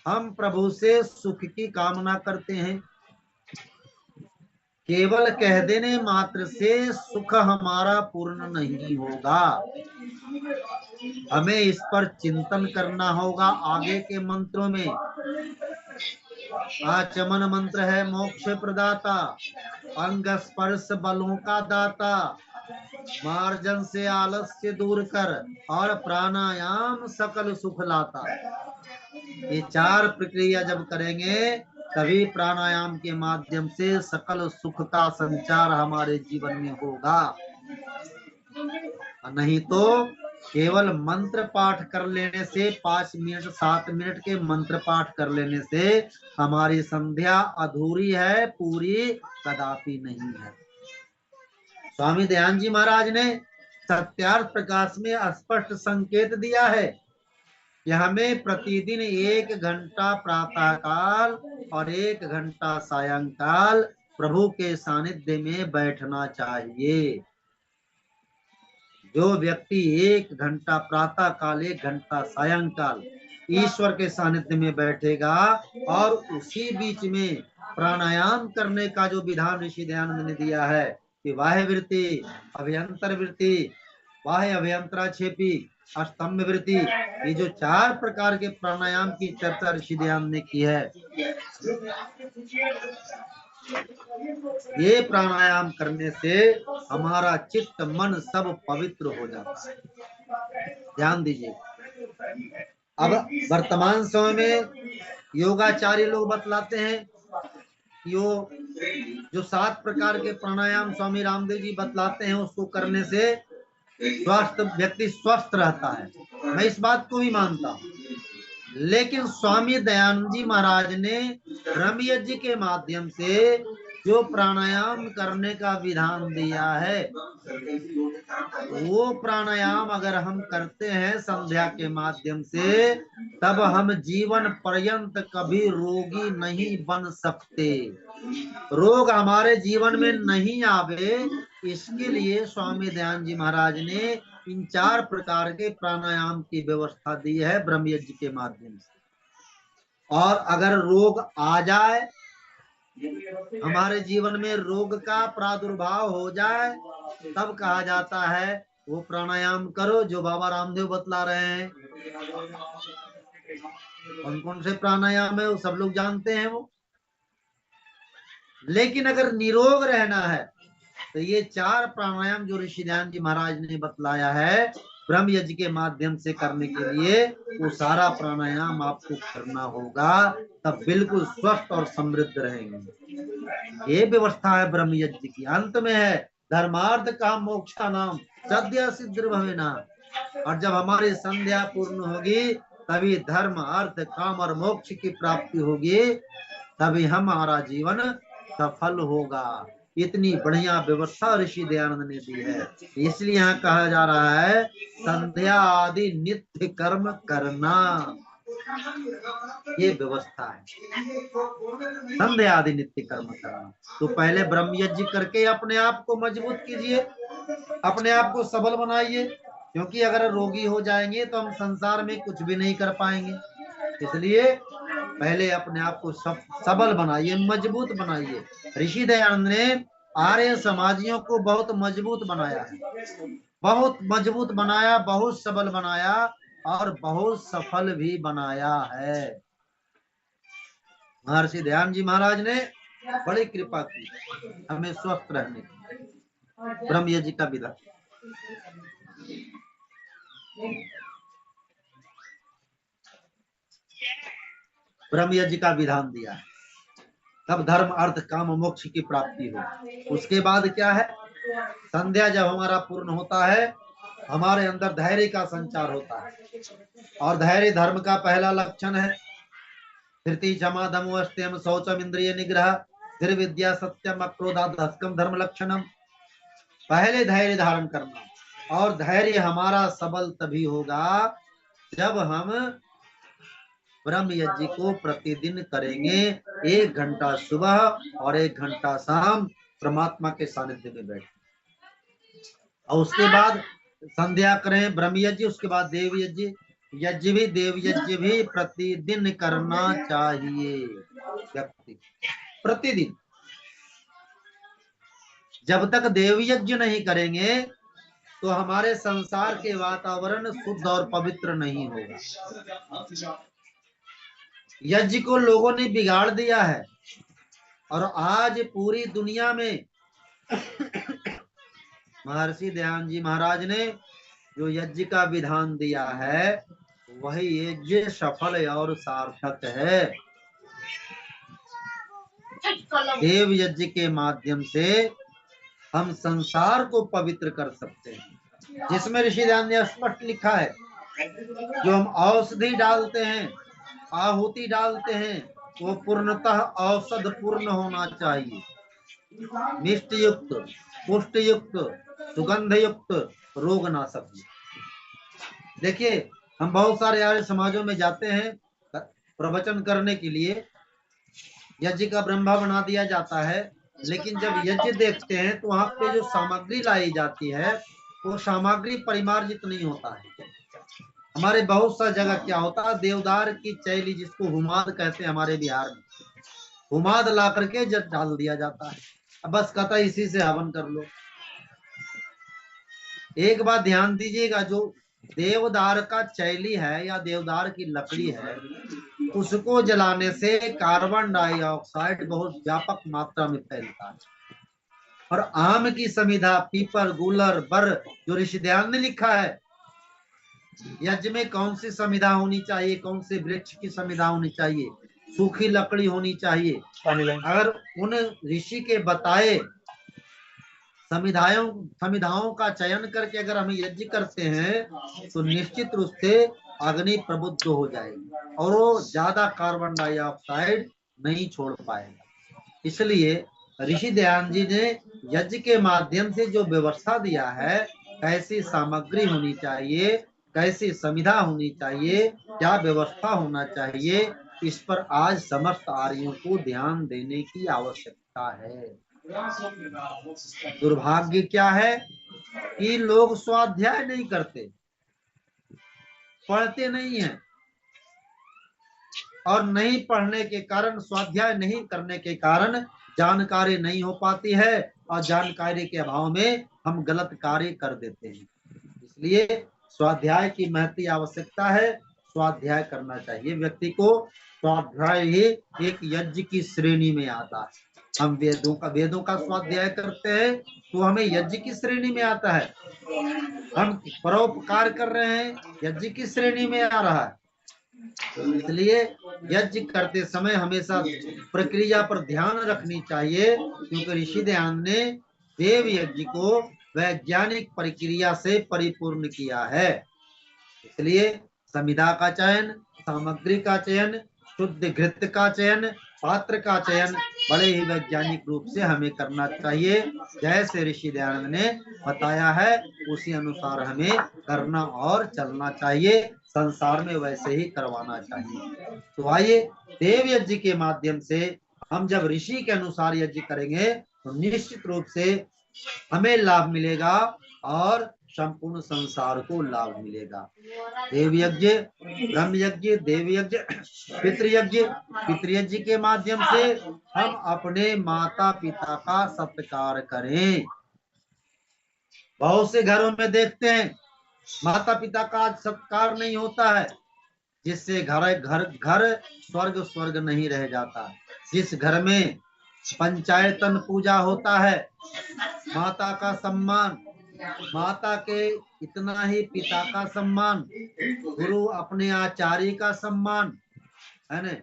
Speaker 1: हम प्रभु से सुख की कामना करते हैं। केवल कह देने मात्र से सुख हमारा पूर्ण नहीं होगा, हमें इस पर चिंतन करना होगा। आगे के मंत्रों में आचमन मंत्र है मोक्ष प्रदाता, अंग स्पर्श बलों का दाता, मार्जन से आलस्य दूर कर और प्राणायाम सकल सुख लाता। ये चार प्रक्रिया जब करेंगे तभी प्राणायाम के माध्यम से सकल सुख का संचार हमारे जीवन में होगा। नहीं तो केवल मंत्र पाठ कर लेने से, 5 मिनट 7 मिनट के मंत्र पाठ कर लेने से हमारी संध्या अधूरी है, पूरी कदापि नहीं है। स्वामी दयानंद जी महाराज ने सत्यार्थ प्रकाश में स्पष्ट संकेत दिया है कि हमें प्रतिदिन 1 घंटा प्रातः काल और 1 घंटा सायंकाल प्रभु के सानिध्य में बैठना चाहिए। जो व्यक्ति 1 घंटा प्रातः काल 1 घंटा सायंकाल ईश्वर के सानिध्य में बैठेगा और उसी बीच में प्राणायाम करने का जो विधान ऋषि दयानंद ने दिया है कि बाह्य वृत्ति, अभ्यंतर वृत्ति, बाह्य अभ्यंतरा छेपी, अष्टम्य वृत्ति, ये जो 4 प्रकार के प्राणायाम की चर्चा ऋषि दयानंद ने की है, ये प्राणायाम करने से हमारा चित्त मन सब पवित्र हो जाता है। ध्यान दीजिए। अब वर्तमान समय में योगाचार्य लोग बतलाते हैं जो 7 प्रकार के प्राणायाम स्वामी रामदेव जी बतलाते हैं, उसको करने से व्यक्ति स्वस्थ रहता है। मैं इस बात को भी मानता हूँ, लेकिन स्वामी दयानंद जी महाराज ने ब्रह्म यज्ञ के माध्यम से जो प्राणायाम करने का विधान दिया है, वो प्राणायाम अगर हम करते हैं संध्या के माध्यम से, तब हम जीवन पर्यंत कभी रोगी नहीं बन सकते। रोग हमारे जीवन में नहीं आवे, इसके लिए स्वामी दयानंद जी महाराज ने इन 4 प्रकार के प्राणायाम की व्यवस्था दी है ब्रह्म यज्ञ के माध्यम से। और अगर रोग आ जाए, हमारे जीवन में रोग का प्रादुर्भाव हो जाए, तब कहा जाता है वो प्राणायाम करो जो बाबा रामदेव बतला रहे हैं। कौन कौन से प्राणायाम है वो सब लोग जानते हैं वो। लेकिन अगर निरोग रहना है तो ये 4 प्राणायाम जो ऋषि दयानंद जी महाराज ने बतलाया है ब्रह्म यज्ञ के माध्यम से करने के लिए, वो सारा प्राणायाम आपको करना होगा, तब बिल्कुल स्वस्थ और समृद्ध रहेंगे। ये व्यवस्था है ब्रह्म यज्ञ की। अंत में है धर्मार्थ काम मोक्षा नाम सद्य सिद्ध भवेना। और जब हमारी संध्या पूर्ण होगी तभी धर्म अर्थ काम और मोक्ष की प्राप्ति होगी, तभी हमारा जीवन सफल होगा। इतनी बढ़िया व्यवस्था ऋषि दयानंद ने दी है। इसलिए यहाँ कहा जा रहा है संध्या आदि नित्य कर्म करना, ये व्यवस्था है। संध्या आदि नित्य कर्म करना। तो पहले ब्रह्म यज्ञ करके अपने आप को मजबूत कीजिए, अपने आप को सबल बनाइए, क्योंकि अगर रोगी हो जाएंगे तो हम संसार में कुछ भी नहीं कर पाएंगे। इसलिए पहले अपने आप को सबल बनाइए, मजबूत बनाइए। ऋषि दयानंद ने आर्य समाजियों को बहुत मजबूत बनाया है, बहुत मजबूत बनाया, बहुत सबल बनाया और बहुत सफल भी बनाया है। महर्षि दयानंद जी महाराज ने बड़ी कृपा की हमें स्वस्थ रहने की। ब्रह्म यज्ञ का विधान, ब्रह्म यज्ञ का विधान दिया है, तब धर्म अर्थ काम मोक्ष की प्राप्ति हो। उसके बाद क्या है, संध्या जब हमारा पूर्ण होता है हमारे अंदर धैर्य का संचार होता है, और धैर्य धर्म का पहला लक्षण है। धृति क्षमा दमो अस्त्यम शौचम इंद्रिय निग्रह धीर विद्या सत्यम अक्रोधात् धस्कम धर्म लक्षणम। पहले धैर्य धारण करना, और धैर्य हमारा सबल तभी होगा जब हम ब्रह्म यज्ञ को प्रतिदिन करेंगे। 1 घंटा सुबह और 1 घंटा शाम परमात्मा के सानिध्य में बैठे, और उसके बाद संध्या करें ब्रह्म यज्ञ, उसके बाद देव यज्ञ। देव यज्ञ भी प्रतिदिन करना चाहिए व्यक्ति, प्रतिदिन। जब तक देव यज्ञ नहीं करेंगे तो हमारे संसार के वातावरण शुद्ध और पवित्र नहीं होगा। यज्ञ को लोगों ने बिगाड़ दिया है, और आज पूरी दुनिया में महर्षि दयानंद जी महाराज ने जो यज्ञ का विधान दिया है वही यज्ञ सफल और सार्थक है। देव यज्ञ के माध्यम से हम संसार को पवित्र कर सकते हैं, जिसमें ऋषि दयानंद ने स्पष्ट लिखा है, जो हम औषधि डालते हैं, आहुति डालते हैं, वो पूर्णतः औषध पूर्ण होना चाहिए, मिष्ट युक्त, पुष्ट युक्त, सुगंध युक्त, रोग नाशक। देखिए, हम बहुत सारे आर्य समाजों में जाते हैं प्रवचन करने के लिए, यज्ञ का ब्रह्मा बना दिया जाता है, लेकिन जब यज्ञ देखते हैं तो वहां पे जो सामग्री लाई जाती है वो सामग्री परिमार्जित नहीं होता है। हमारे बहुत सा जगह क्या होता है, देवदार की चैली, जिसको हुमाद कहते हैं हमारे बिहार में, हुमाद ला करके जब डाल दिया जाता है, अब बस कहता है इसी से हवन कर लो। एक बात ध्यान दीजिएगा, जो देवदार का चैली है या देवदार की लकड़ी है, उसको जलाने से कार्बन डाइऑक्साइड बहुत व्यापक मात्रा में फैलता है। और आम की समिधा, पीपल, गूलर, बर, जो ऋषि दयानंद ने लिखा है, यज्ञ में कौन सी समिधा होनी चाहिए, कौन से वृक्ष की समिधा होनी चाहिए, सूखी लकड़ी होनी चाहिए। अगर उन ऋषि के बताए समिधाओं का चयन करके अगर हम यज्ञ करते हैं तो निश्चित रूप से अग्नि प्रबुद्ध हो जाएगी और वो ज्यादा कार्बन डाइऑक्साइड नहीं छोड़ पाएगा। इसलिए ऋषि दयानंद जी ने यज्ञ के माध्यम से जो व्यवस्था दिया है, कैसी सामग्री होनी चाहिए, कैसी समिधा होनी चाहिए, क्या व्यवस्था होना चाहिए, इस पर आज समस्त आर्यों को ध्यान देने की आवश्यकता है। दुर्भाग्य क्या है कि लोग स्वाध्याय नहीं करते, पढ़ते नहीं हैं, और नहीं पढ़ने के कारण, स्वाध्याय नहीं करने के कारण जानकारी नहीं हो पाती है, और जानकारी के अभाव में हम गलत कार्य कर देते हैं। इसलिए स्वाध्याय की महती आवश्यकता है, स्वाध्याय करना चाहिए व्यक्ति को। स्वाध्याय ही एक यज्ञ की श्रेणी में आता है। हम वेदों का स्वाध्याय करते हैं तो हमें यज्ञ की श्रेणी में आता है। हम परोपकार कर रहे हैं, यज्ञ की श्रेणी में आ रहा है। इसलिए यज्ञ करते समय हमेशा प्रक्रिया पर ध्यान रखनी चाहिए, क्योंकि ऋषि दयानंद ने देव यज्ञ को वैज्ञानिक प्रक्रिया से परिपूर्ण किया है। इसलिए समिधा का चयन, सामग्री का चयन, शुद्ध घृत का चयन, पात्र का चयन बड़े ही वैज्ञानिक रूप से हमें करना चाहिए। जैसे ऋषि दयानंद ने बताया है उसी अनुसार हमें करना और चलना चाहिए, संसार में वैसे ही करवाना चाहिए। तो आइए, देव यज्ञ के माध्यम से हम जब ऋषि के अनुसार यज्ञ करेंगे तो निश्चित रूप से हमें लाभ मिलेगा और संपूर्ण संसार को लाभ मिलेगा। देव यज्ञ, ब्रह्म यज्ञ, देव यज्ञ, पितृयज्ञ। पितृयज्ञ के माध्यम से हम अपने माता पिता का सत्कार करें। बहुत से घरों में देखते हैं माता पिता का आज सत्कार नहीं होता है, जिससे घर स्वर्ग नहीं रह जाता। जिस घर में पंचायतन पूजा होता है, माता का सम्मान, माता के इतना ही पिता का सम्मान, गुरु अपने आचार्य का सम्मान, है न,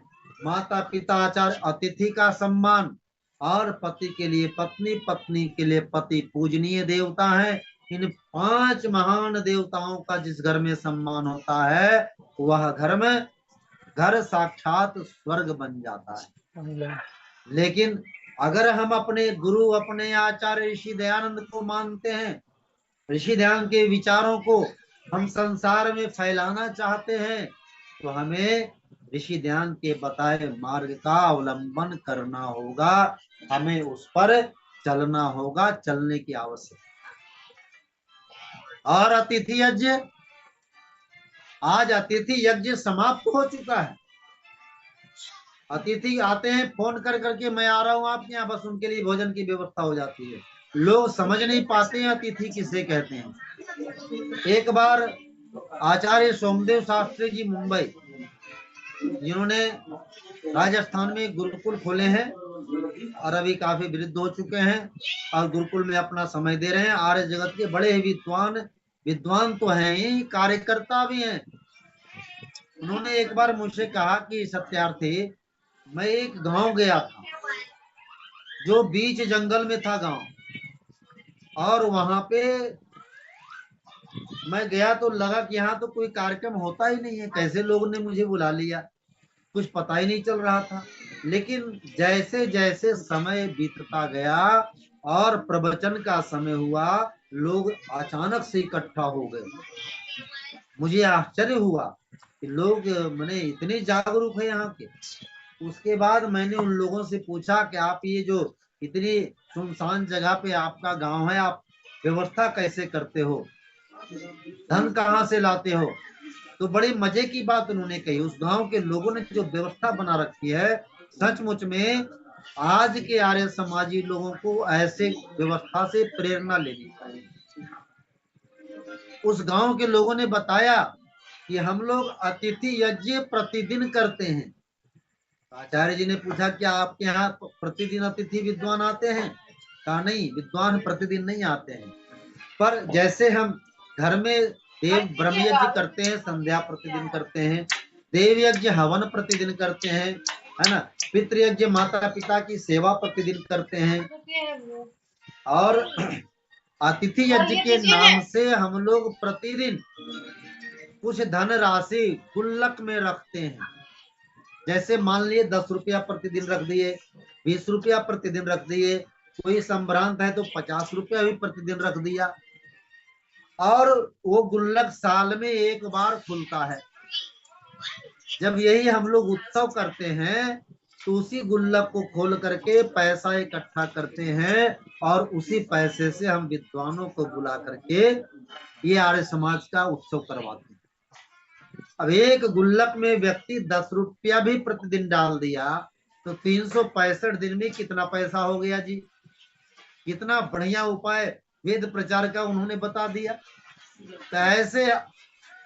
Speaker 1: माता पिता आचार्य अतिथि का सम्मान, और पति के लिए पत्नी, पत्नी के लिए पति पूजनीय देवता है, इन 5 महान देवताओं का जिस घर में सम्मान होता है वह घर साक्षात स्वर्ग बन जाता है। लेकिन अगर हम अपने गुरु, अपने आचार्य ऋषि दयानंद को मानते हैं, ऋषि दयानंद के विचारों को हम संसार में फैलाना चाहते हैं, तो हमें ऋषि दयानंद के बताए मार्ग का अवलंबन करना होगा, हमें उस पर चलना होगा, चलने की आवश्यकता। और अतिथि यज्ञ, आज अतिथि यज्ञ समाप्त हो चुका है। अतिथि आते हैं फोन कर करके, मैं आ रहा हूँ आपके यहाँ, बस उनके लिए भोजन की व्यवस्था हो जाती है। लोग समझ नहीं पाते हैं अतिथि किसे कहते हैं। एक बार आचार्य सोमदेव शास्त्री जी मुंबई, जिन्होंने राजस्थान में गुरुकुल खोले हैं और अभी काफी वृद्ध हो चुके हैं और गुरुकुल में अपना समय दे रहे हैं। आर्य जगत के बड़े ही विद्वान तो हैं ही, कार्यकर्ता भी हैं। उन्होंने एक बार मुझसे कहा कि सत्यार्थी, मैं एक गांव गया था जो बीच जंगल में था गांव, और वहां पे मैं गया तो लगा कि यहाँ तो कोई कार्यक्रम होता ही नहीं है, कैसे लोगों ने मुझे बुला लिया, कुछ पता ही नहीं चल रहा था। लेकिन जैसे जैसे समय बीतता गया और प्रवचन का समय हुआ, लोग अचानक से इकट्ठा हो गए। मुझे आश्चर्य हुआ कि लोग माने इतने जागरूक है यहाँ के। उसके बाद मैंने उन लोगों से पूछा कि आप ये जो इतनी सुनसान जगह पे आपका गांव है, आप व्यवस्था कैसे करते हो, धन कहाँ से लाते हो? तो बड़े मजे की बात उन्होंने कही। उस गांव के लोगों ने जो व्यवस्था बना रखी है, सचमुच में आज के आर्य समाजी लोगों को ऐसे व्यवस्था से प्रेरणा लेनी चाहिए। उस गांव के लोगों ने बताया कि हम लोग अतिथि यज्ञ प्रतिदिन करते हैं। आचार्य जी ने पूछा क्या आपके यहाँ प्रतिदिन अतिथि विद्वान आते हैं? कहा नहीं, विद्वान प्रतिदिन नहीं आते हैं, पर जैसे हम घर में देव ब्रह्म यज्ञ करते हैं, संध्या प्रतिदिन करते हैं, देव यज्ञ हवन प्रतिदिन करते हैं, है ना, पितृ यज्ञ माता पिता की सेवा प्रतिदिन करते हैं, और अतिथि यज्ञ के नाम से हम लोग प्रतिदिन कुछ धन राशि गुल्लक में रखते हैं। जैसे मान लिए 10 रुपया प्रतिदिन रख दिए, 20 रुपया प्रतिदिन रख दिए, कोई संभ्रांत है तो 50 रुपया भी प्रतिदिन रख दिया, और वो गुल्लक साल में एक बार खुलता है। जब यही हम लोग उत्सव करते हैं तो उसी गुल्लक को खोल करके पैसा इकट्ठा करते हैं और उसी पैसे से हम विद्वानों को बुला करके ये आर्य समाज का उत्सव करवाते हैं। अब एक गुल्लक में व्यक्ति 10 रुपया भी प्रतिदिन डाल दिया तो 365 दिन में कितना पैसा हो गया जी। कितना बढ़िया उपाय वेद प्रचार का उन्होंने बता दिया। तो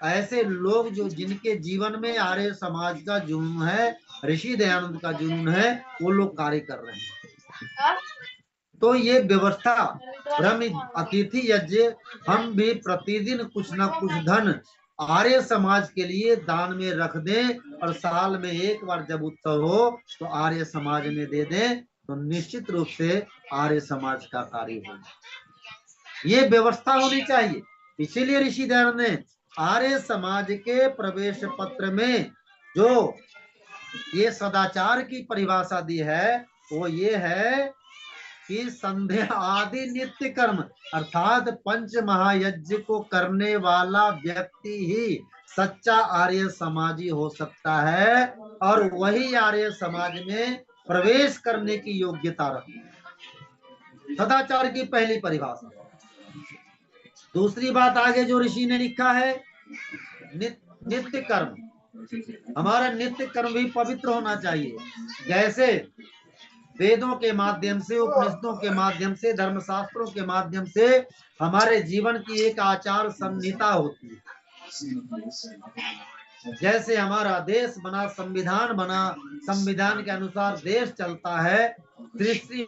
Speaker 1: ऐसे लोग जो जिनके जीवन में आर्य समाज का जुनून है, ऋषि दयानंद का जुनून है, वो लोग कार्य कर रहे हैं। तो ये व्यवस्था ब्रह्म अतिथि यज्ञ, हम भी प्रतिदिन कुछ न कुछ धन आर्य समाज के लिए दान में रख दें, और साल में एक बार जब उत्सव हो तो आर्य समाज में दे दें, तो निश्चित रूप से आर्य समाज का कार्य होगा। ये व्यवस्था होनी चाहिए। इसीलिए ऋषि दयानंद ने आर्य समाज के प्रवेश पत्र में जो ये सदाचार की परिभाषा दी है वो ये है कि संध्या आदि नित्य कर्म अर्थात पंच महायज्ञ को करने वाला व्यक्ति ही सच्चा आर्य समाजी हो सकता है, और वही आर्य समाज में प्रवेश करने की योग्यता रखता है। सदाचार की पहली परिभाषा। दूसरी बात आगे जो ऋषि ने लिखा है, नित्य कर्म। हमारा नित्य कर्म भी पवित्र होना चाहिए। जैसे वेदों के माध्यम से, उपनिषदों के माध्यम से, धर्मशास्त्रों के माध्यम से हमारे जीवन की एक आचार संहिता होती है। जैसे हमारा देश बना, संविधान बना, संविधान के अनुसार देश चलता है। सृष्टि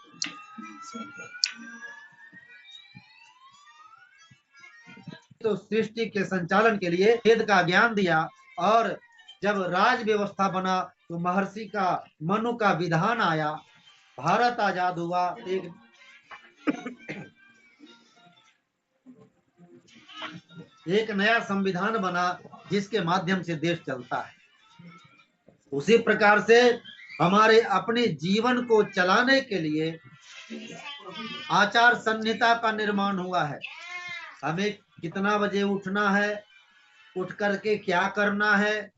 Speaker 1: तो सृष्टि के संचालन के लिए वेद का ज्ञान दिया, और जब राज व्यवस्था बना तो महर्षि का मनु का विधान आया, भारत आजाद हुआ। एक एक नया संविधान बना जिसके माध्यम से देश चलता है। उसी प्रकार से हमारे अपने जीवन को चलाने के लिए आचार संहिता का निर्माण हुआ है। हमें कितना बजे उठना है, उठ करके क्या करना है,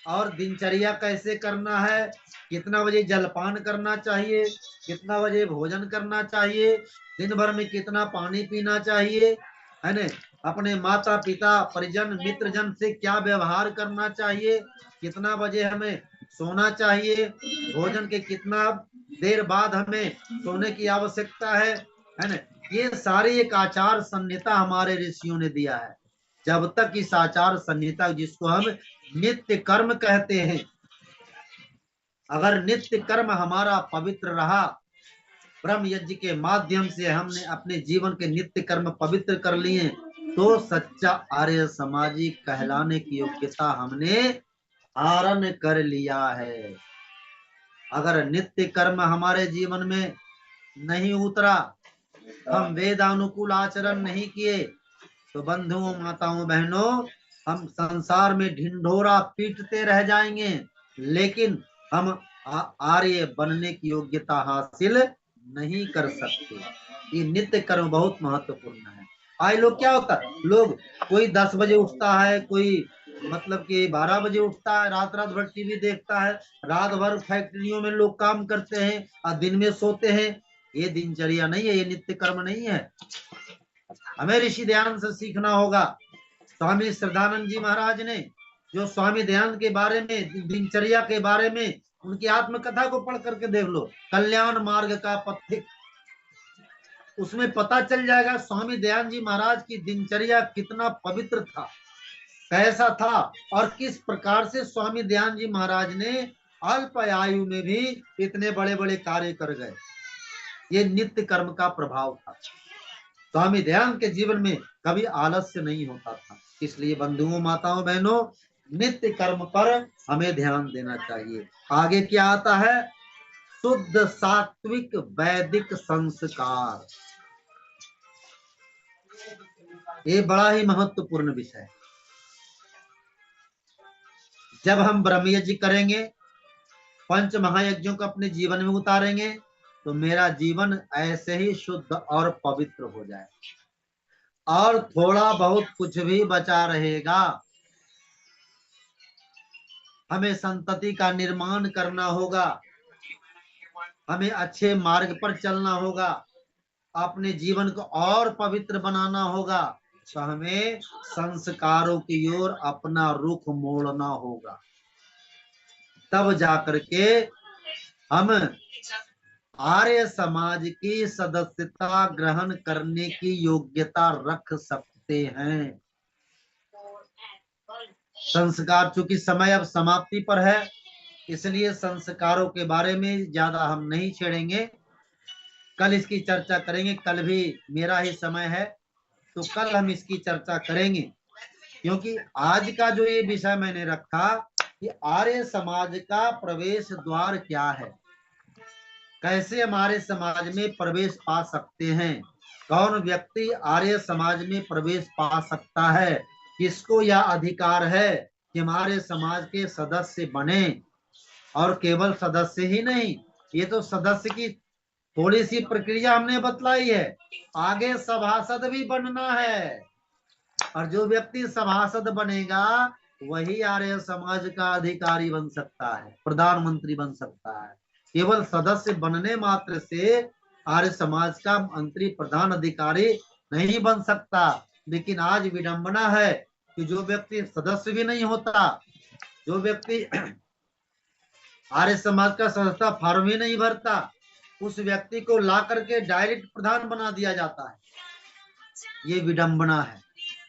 Speaker 1: और दिनचर्या कैसे करना है, कितना बजे जलपान करना चाहिए, कितना बजे भोजन करना चाहिए, दिन भर में कितना पानी पीना चाहिए, है न, अपने माता पिता परिजन मित्र जन से क्या व्यवहार करना चाहिए, कितना बजे हमें सोना चाहिए, भोजन के कितना देर बाद हमें सोने की आवश्यकता है न, ये सारी एक आचार संहिता हमारे ऋषियों ने दिया है। जब तक इस आचार संहिता, जिसको हम नित्य कर्म कहते हैं, अगर नित्य कर्म हमारा पवित्र रहा, ब्रह्म यज्ञ के माध्यम से हमने अपने जीवन के नित्य कर्म पवित्र कर लिए, तो सच्चा आर्य समाजी कहलाने की योग्यता हमने धारण कर लिया है। अगर नित्य कर्म हमारे जीवन में नहीं उतरा, हम वेदानुकूल आचरण नहीं किए, तो बंधुओं माताओं बहनों, हम संसार में ढिंढोरा पीटते रह जाएंगे, लेकिन हम आर्य बनने की योग्यता हासिल नहीं कर सकते। ये नित्य कर्म बहुत महत्वपूर्ण है। आज लोग क्या होता है, लोग कोई 10 बजे उठता है, कोई मतलब कि 12 बजे उठता है, रात रात भर टीवी देखता है, रात भर फैक्ट्रियों में लोग काम करते हैं और दिन में सोते हैं। ये दिनचर्या नहीं है, ये नित्य कर्म नहीं है। हमें ऋषि दयानंद से सीखना होगा। स्वामी श्रद्धानंद जी महाराज ने जो स्वामी दयानंद के बारे में, दिनचर्या के बारे में, उनकी आत्मकथा को पढ़ करके देख लो, कल्याण मार्ग का पथिक, उसमें पता चल जाएगा स्वामी दयानंद जी महाराज की दिनचर्या कितना पवित्र था, कैसा था, और किस प्रकार से स्वामी दयानंद जी महाराज ने अल्प आयु में भी इतने बड़े बड़े कार्य कर गए। ये नित्य कर्म का प्रभाव था। स्वामी दयानंद के जीवन में कभी आलस्य नहीं होता था। इसलिए बंधुओं माताओं बहनों, नित्य कर्म पर हमें ध्यान देना चाहिए। आगे क्या आता है, शुद्ध सात्विक वैदिक संस्कार। ये बड़ा ही महत्वपूर्ण विषय है। जब हम ब्रह्म यज्ञ करेंगे, पंच महायज्ञों को अपने जीवन में उतारेंगे, तो मेरा जीवन ऐसे ही शुद्ध और पवित्र हो जाए, और थोड़ा बहुत कुछ भी बचा रहेगा। हमें संतति का निर्माण करना होगा, हमें अच्छे मार्ग पर चलना होगा, अपने जीवन को और पवित्र बनाना होगा, तो हमें संस्कारों की ओर अपना रुख मोड़ना होगा। तब जाकर के हम आर्य समाज की सदस्यता ग्रहण करने की योग्यता रख सकते हैं। संस्कार, चूंकि समय अब समाप्ति पर है, इसलिए संस्कारों के बारे में ज्यादा हम नहीं छेड़ेंगे। कल इसकी चर्चा करेंगे। कल भी मेरा ही समय है, तो कल हम इसकी चर्चा करेंगे, क्योंकि आज का जो ये विषय मैंने रखा कि आर्य समाज का प्रवेश द्वार क्या है, कैसे हमारे समाज में प्रवेश पा सकते हैं, कौन व्यक्ति आर्य समाज में प्रवेश पा सकता है, किसको यह अधिकार है कि हमारे समाज के सदस्य बने। और केवल सदस्य ही नहीं, ये तो सदस्य की थोड़ी सी प्रक्रिया हमने बतलाई है, आगे सभासद भी बनना है। और जो व्यक्ति सभासद बनेगा वही आर्य समाज का अधिकारी बन सकता है, प्रधानमंत्री बन सकता है। केवल सदस्य बनने मात्र से आर्य समाज का मंत्री प्रधान अधिकारी नहीं बन सकता। लेकिन आज विडंबना है कि जो व्यक्ति सदस्य भी नहीं होता, जो व्यक्ति आर्य समाज का सदस्यता फॉर्म ही नहीं भरता, उस व्यक्ति को ला करके डायरेक्ट प्रधान बना दिया जाता है। ये विडंबना है।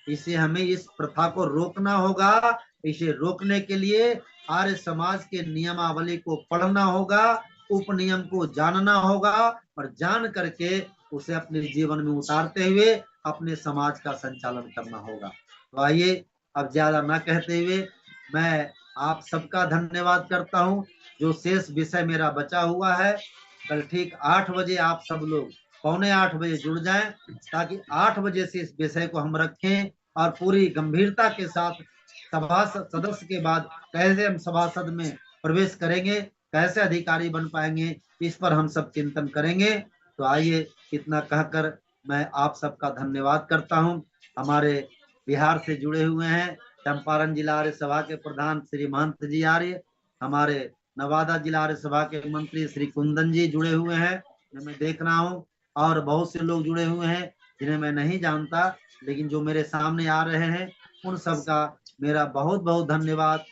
Speaker 1: इसे हमें इस प्रथा को रोकना होगा। इसे रोकने के लिए आर्य समाज के नियमावली को पढ़ना होगा, उपनियम को जानना होगा, और जान करके उसे अपने जीवन में उतारते हुए अपने समाज का संचालन करना होगा। तो आइए, अब ज्यादा न कहते हुए मैं आप सबका धन्यवाद करता हूं। जो शेष विषय मेरा बचा हुआ है, कल ठीक 8 बजे आप सब लोग 7:45 बजे जुड़ जाएं, ताकि 8 बजे से इस विषय को हम रखें और पूरी गंभीरता के साथ सभा सदस्य के बाद कैसे हम सभासद में प्रवेश करेंगे, कैसे अधिकारी बन पाएंगे, इस पर हम सब चिंतन करेंगे। तो आइए, इतना कहकर मैं आप सबका धन्यवाद करता हूं। हमारे बिहार से जुड़े हुए हैं चंपारण जिला आर्य सभा के प्रधान श्री महंत जी आर्य, हमारे नवादा जिला आर्य सभा के मंत्री श्री कुंदन जी जुड़े हुए हैं, मैं देख रहा हूँ, और बहुत से लोग जुड़े हुए हैं जिन्हें मैं नहीं जानता, लेकिन जो मेरे सामने आ रहे हैं उन सब का मेरा बहुत बहुत धन्यवाद।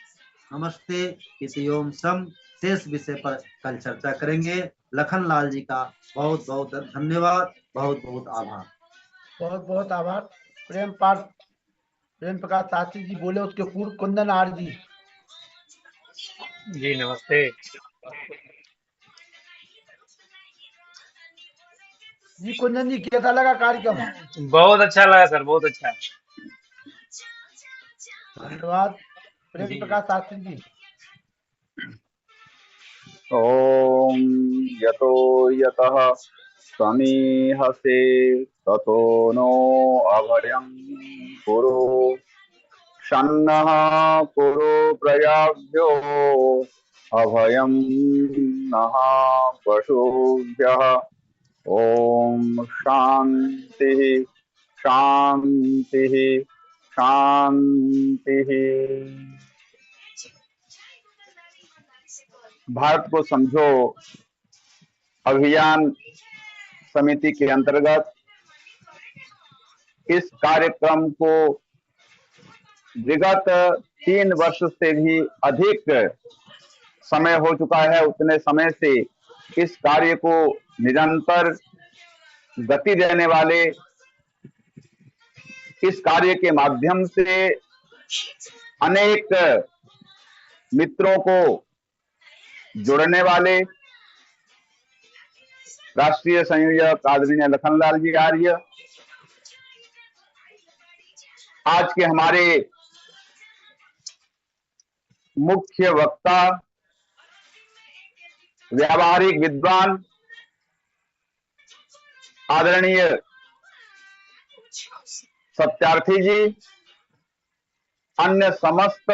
Speaker 1: नमस्ते। इसी ओम सम शेष विषय पर कल चर्चा करेंगे। लखनलाल जी का बहुत बहुत धन्यवाद, बहुत बहुत आभार।
Speaker 2: बहुत बहुत आभार। प्रेम प्रकाश शास्त्री जी बोले, उसके पूर्व कुंदन आर्य जी।
Speaker 3: जी नमस्ते।
Speaker 2: जी कुंदन जी, कैसा लगा कार्यक्रम?
Speaker 3: बहुत अच्छा लगा सर, बहुत अच्छा।
Speaker 2: धन्यवाद। प्रेम
Speaker 3: जी
Speaker 2: प्रकाश शास्त्री जी।
Speaker 4: ओम यतो यतः समीहसे ततो नो अभयं कुरु शन्नः कुरु प्रजाभ्यो अभयं नः पशुभ्यः। ओम शांति शांति शांति। भारत को समझो अभियान समिति के अंतर्गत इस कार्यक्रम को विगत 3 वर्ष से भी अधिक समय हो चुका है। उतने समय से इस कार्य को निरंतर गति देने वाले, इस कार्य के माध्यम से अनेक मित्रों को जोड़ने वाले राष्ट्रीय संयोजक आदरणीय लखनलाल जी आर्य, आज के हमारे मुख्य वक्ता व्यावहारिक विद्वान आदरणीय सत्यार्थी जी, अन्य समस्त